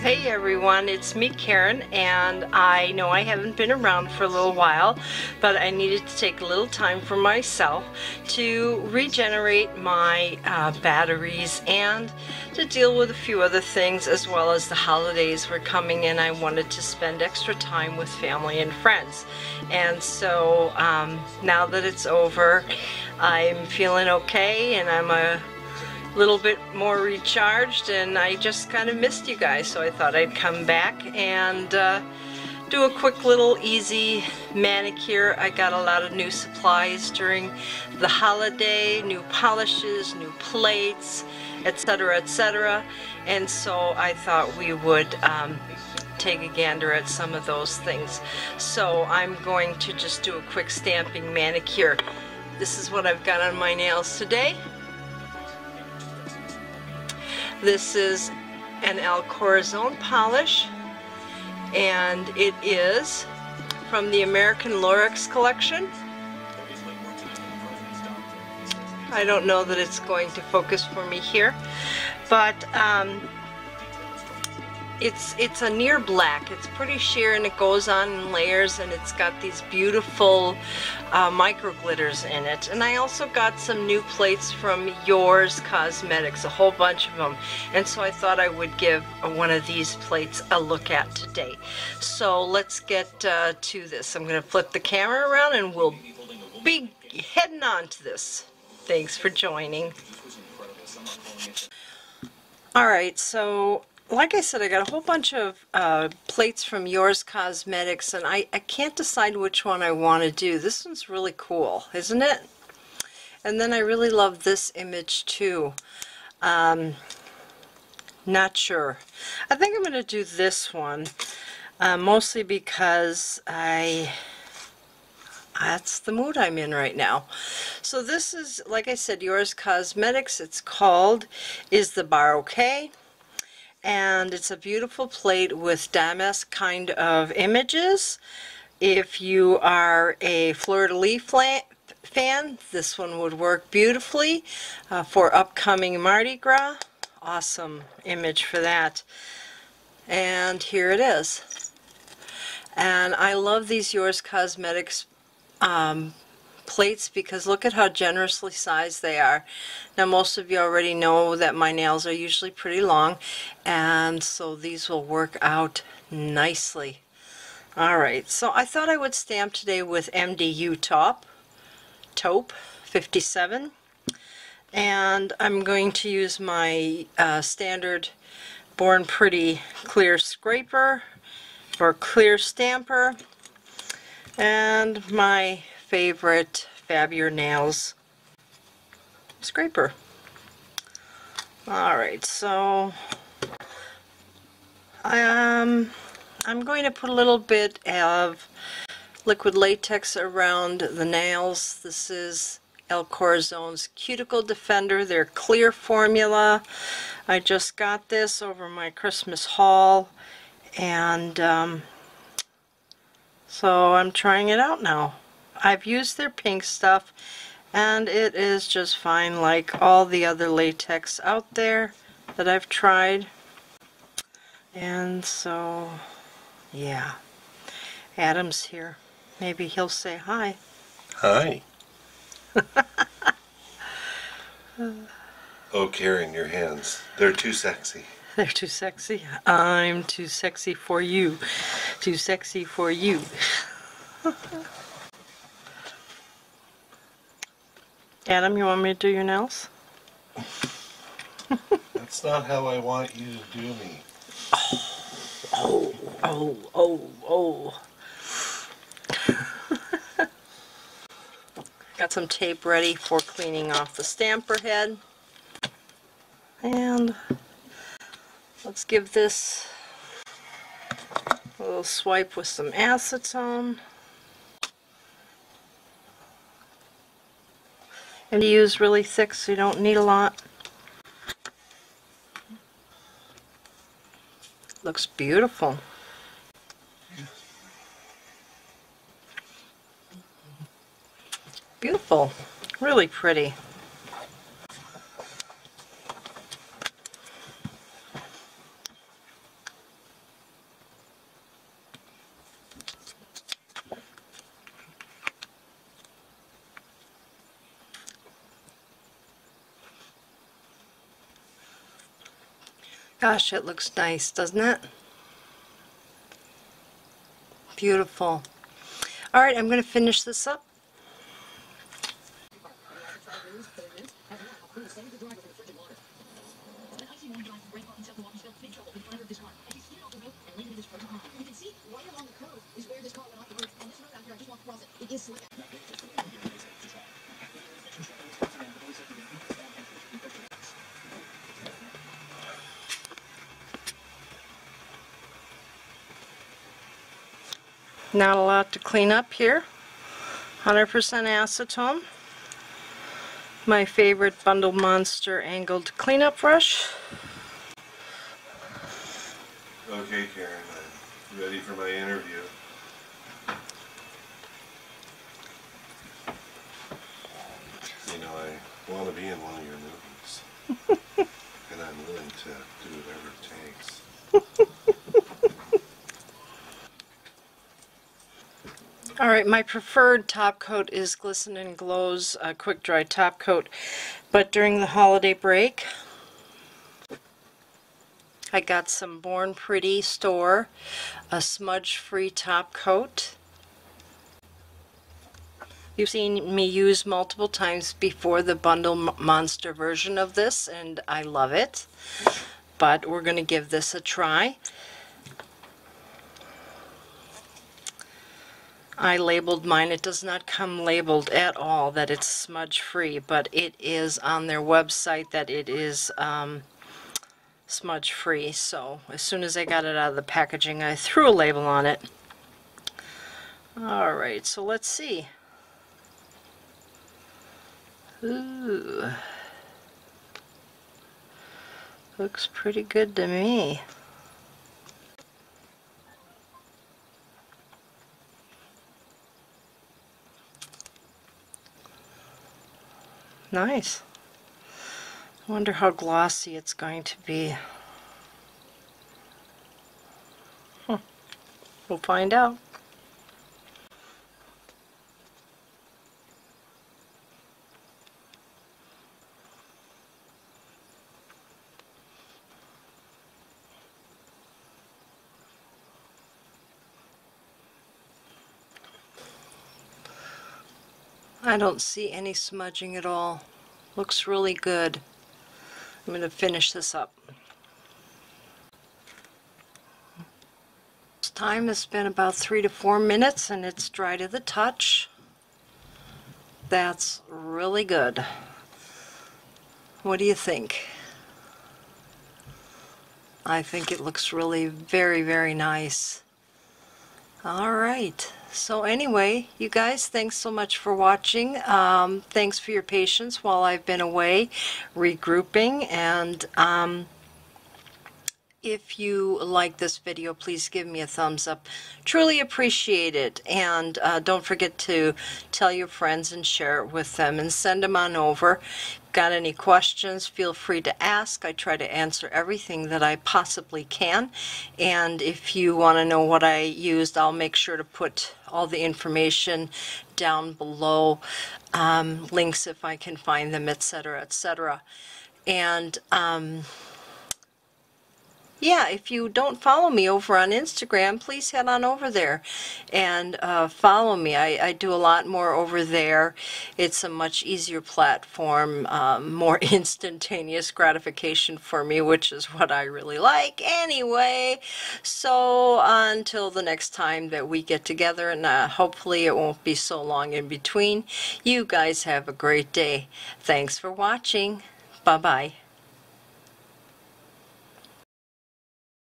Hey everyone, it's me Karen, and I know I haven't been around for a little while, but I needed to take a little time for myself to regenerate my batteries and to deal with a few other things, as well as the holidays were coming in. I wanted to spend extra time with family and friends, and so now that it's over, I'm feeling okay and I'm a little bit more recharged, and I just kind of missed you guys, so I thought I'd come back and do a quick little easy manicure. I got a lot of new supplies during the holiday, new polishes, new plates, etc., etc., and so I thought we would take a gander at some of those things. So I'm going to just do a quick stamping manicure. This is what I've got on my nails today. This is an El Corazon polish, and it is from the American Lorex collection. I don't know that it's going to focus for me here, but it's a near black. It's pretty sheer and it goes on in layers, and it's got these beautiful micro glitters in it. And I also got some new plates from Yours Cosmetics, a whole bunch of them, and so I thought I would give one of these plates a look at today. So let's get to this. I'm going to flip the camera around and we'll be heading on to this. Thanks for joining. Alright, so like I said, I got a whole bunch of plates from Yours Cosmetics, and I can't decide which one I want to do. This one's really cool, isn't it? And then I really love this image too. Not sure. I think I'm going to do this one, mostly because that's the mood I'm in right now. So this is, like I said, Yours Cosmetics. It's called Is the Bar Okay? And it's a beautiful plate with damask kind of images. If you are a fleur-de-lis fan, this one would work beautifully for upcoming Mardi Gras. Awesome image for that. And here it is. And I love these Yours Cosmetics plates because look at how generously sized they are. Now most of you already know that my nails are usually pretty long, and so these will work out nicely. Alright, so I thought I would stamp today with MDU Taupe 57, and I'm going to use my standard Born Pretty clear scraper or clear stamper, and my favorite Fab Your Nails scraper. Alright, so I'm going to put a little bit of liquid latex around the nails. This is El Corazon's Cuticle Defender, their clear formula. I just got this over my Christmas haul, and so I'm trying it out now. I've used their pink stuff, and it is just fine, like all the other latex out there that I've tried. And so, yeah. Adam's here. Maybe he'll say hi. Hi. Oh, Karen, your hands. They're too sexy. They're too sexy? I'm too sexy for you. Too sexy for you. Adam, you want me to do your nails? That's not how I want you to do me. Oh. Got some tape ready for cleaning off the stamper head. And let's give this a little swipe with some acetone. And you use really thick, so you don't need a lot. Looks beautiful. Beautiful. Really pretty. Gosh, it looks nice, doesn't it? Beautiful. All right, I'm going to finish this up. Not a lot to clean up here. 100% acetone. My favorite Bundle Monster angled cleanup brush. Okay, Karen, I'm ready for my interview. You know, I want to be in one of your movies. And I'm willing to do whatever it takes. Alright, my preferred top coat is Glisten and Glow's Quick Dry Top Coat, but during the holiday break I got some Born Pretty store, a smudge-free top coat. You've seen me use multiple times before the Bundle Monster version of this, and I love it, but we're going to give this a try. I labeled mine. It does not come labeled at all that it's smudge free, but it is on their website that it is smudge free. So as soon as I got it out of the packaging, I threw a label on it. Alright, so let's see. Ooh. Looks pretty good to me. Nice. I wonder how glossy it's going to be. We'll find out. I don't see any smudging at all. Looks really good. I'm going to finish this up. This time has been about 3 to 4 minutes and it's dry to the touch. That's really good. What do you think? I think it looks really very, very nice. Alright, so anyway, you guys, thanks so much for watching. Thanks for your patience while I've been away regrouping, and if you like this video, please give me a thumbs up. Truly appreciate it, and don't forget to tell your friends and share it with them and send them on over. Got any questions, feel free to ask. I try to answer everything that I possibly can, and if you want to know what I used, I'll make sure to put all the information down below, links if I can find them, etc., etc. And yeah, if you don't follow me over on Instagram, please head on over there and follow me. I do a lot more over there. It's a much easier platform, more instantaneous gratification for me, which is what I really like anyway. So until the next time that we get together, and hopefully it won't be so long in between, you guys have a great day. Thanks for watching. Bye-bye.